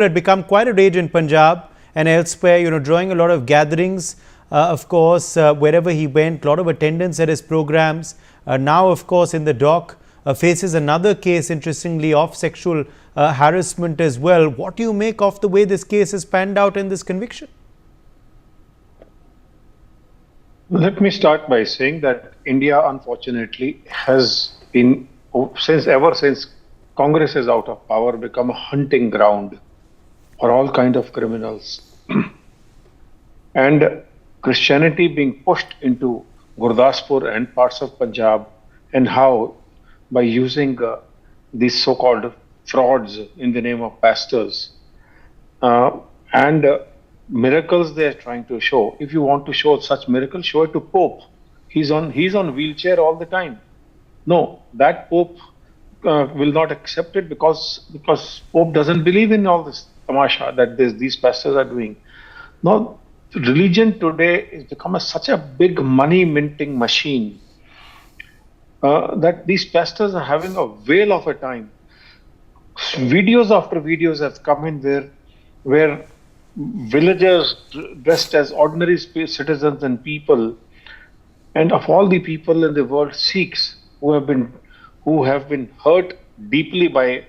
had become quite a rage in Punjab and elsewhere, drawing a lot of gatherings. Of course, wherever he went, a lot of attendance at his programs. Now, of course, in the dock, faces another case, interestingly, of sexual harassment as well. What do you make of the way this case has panned out in this conviction? Let me start by saying that India, unfortunately, has been, ever since Congress is out of power, become a hunting ground for all kind of criminals. And Christianity being pushed into Gurdaspur and parts of Punjab, and how by using these so-called frauds in the name of pastors and miracles they are trying to show. If you want to show such miracles, show it to Pope. He's on wheelchair all the time. No, that Pope will not accept it because Pope doesn't believe in all this tamasha that these pastors are doing. No, religion today has become such a big money minting machine that these pastors are having a whale of a time. Videos after videos have come in where villagers dressed as ordinary citizens and people, and of all the people in the world, Sikhs who have been hurt deeply by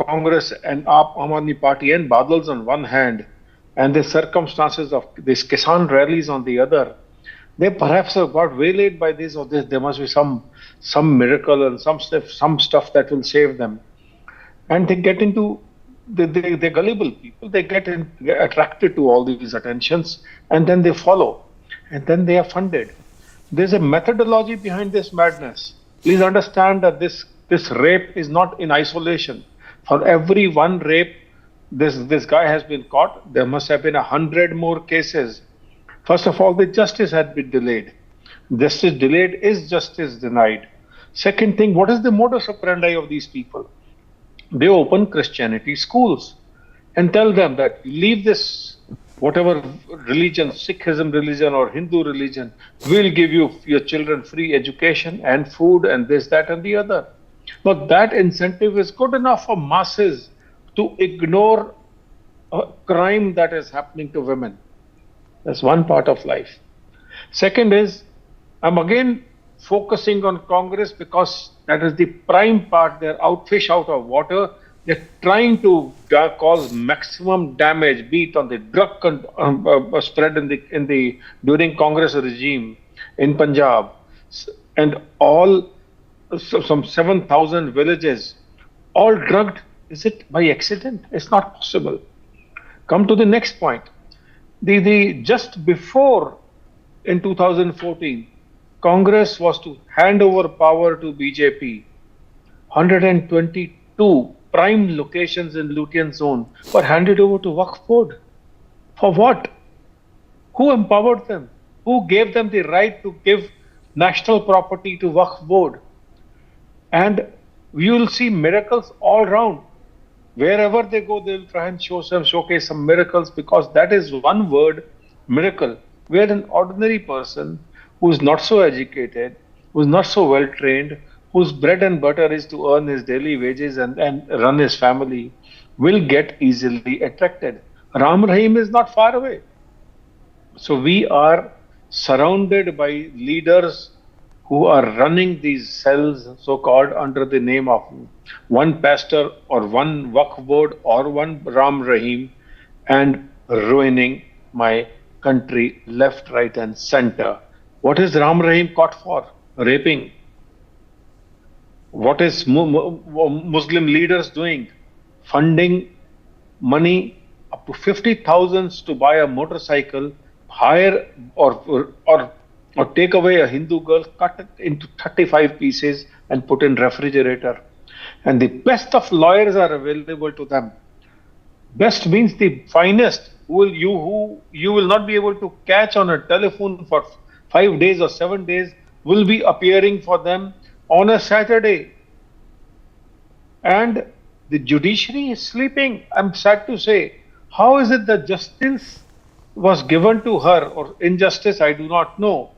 Congress and Aam Aadmi Party and Badals on one hand, and the circumstances of these Kisan rallies on the other. They perhaps have got waylaid by this or this. There must be some miracle and some stuff that will save them, and they get into they're gullible people. They get attracted to all these attentions, and then they follow, and then they are funded. There's a methodology behind this madness. Please understand that this rape is not in isolation. For every one rape, this guy has been caught, there must have been 100 more cases. First of all, the justice had been delayed. Justice delayed is justice denied. Second thing, what is the modus operandi of these people? They open Christianity schools and tell them that leave this, whatever religion, Sikhism religion or Hindu religion, we'll give you your children free education and food and this, that and the other. But that incentive is good enough for masses to ignore a crime that is happening to women. That's one part of life. Second is, I'm again focusing on Congress because that is the prime part. They're fish out of water. They're trying to cause maximum damage, be it on the drug spread during Congress regime in Punjab, and all some 7,000 villages, all drugged. Is it by accident? It's not possible. Come to the next point. Just before in 2014, Congress was to hand over power to BJP. 122 prime locations in Lutyens zone were handed over to Waqf board. For what? Who empowered them? Who gave them the right to give national property to Waqf board? And you will see miracles all around. Wherever they go, they will try and showcase some miracles, because that is one word, miracle, where an ordinary person who is not so educated, who is not so well trained, whose bread and butter is to earn his daily wages and run his family, will get easily attracted. Ram Rahim is not far away. So we are surrounded by leaders who are running these cells, so-called, under the name of one pastor or one Waqf board or one Ram Rahim, and ruining my country left, right and center. What is Ram Rahim caught for? Raping. What is Muslim leaders doing? Funding money up to 50,000 to buy a motorcycle, hire or take away a Hindu girl, cut it into 35 pieces and put in refrigerator. And the best of lawyers are available to them. Best means the finest, who you will not be able to catch on a telephone for 5 days or 7 days, will be appearing for them on a Saturday. And the judiciary is sleeping. I'm sad to say. How is it that justice was given to her, or injustice, I do not know,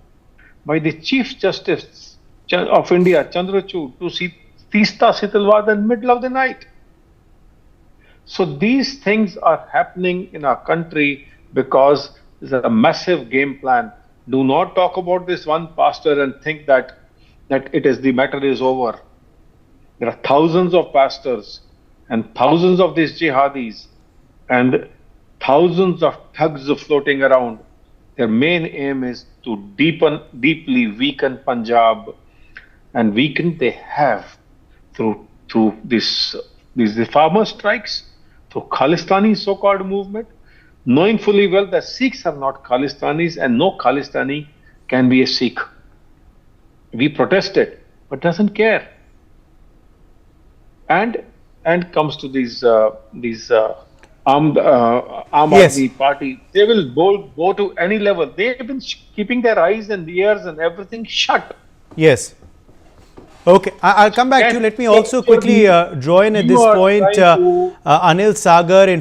by the Chief Justice of India, Chandrachud, to see Teesta Sitalwad in the middle of the night? So these things are happening in our country because there's a massive game plan. Do not talk about this one pastor and think that the matter is over. There are thousands of pastors and thousands of these jihadis and thousands of thugs floating around. Their main aim is to deeply weaken Punjab, and weaken they have through these farmer strikes, through Khalistani so-called movement, knowing fully well that Sikhs are not Khalistanis and no Khalistani can be a Sikh. We protested, but doesn't care. And comes to these Aam Yes. Aadmi Party. They will go to any level. They have been keeping their eyes and ears and everything shut. Yes. Okay, I'll come back to you. Let me also So quickly join at you this are point trying to Anil Sagar. In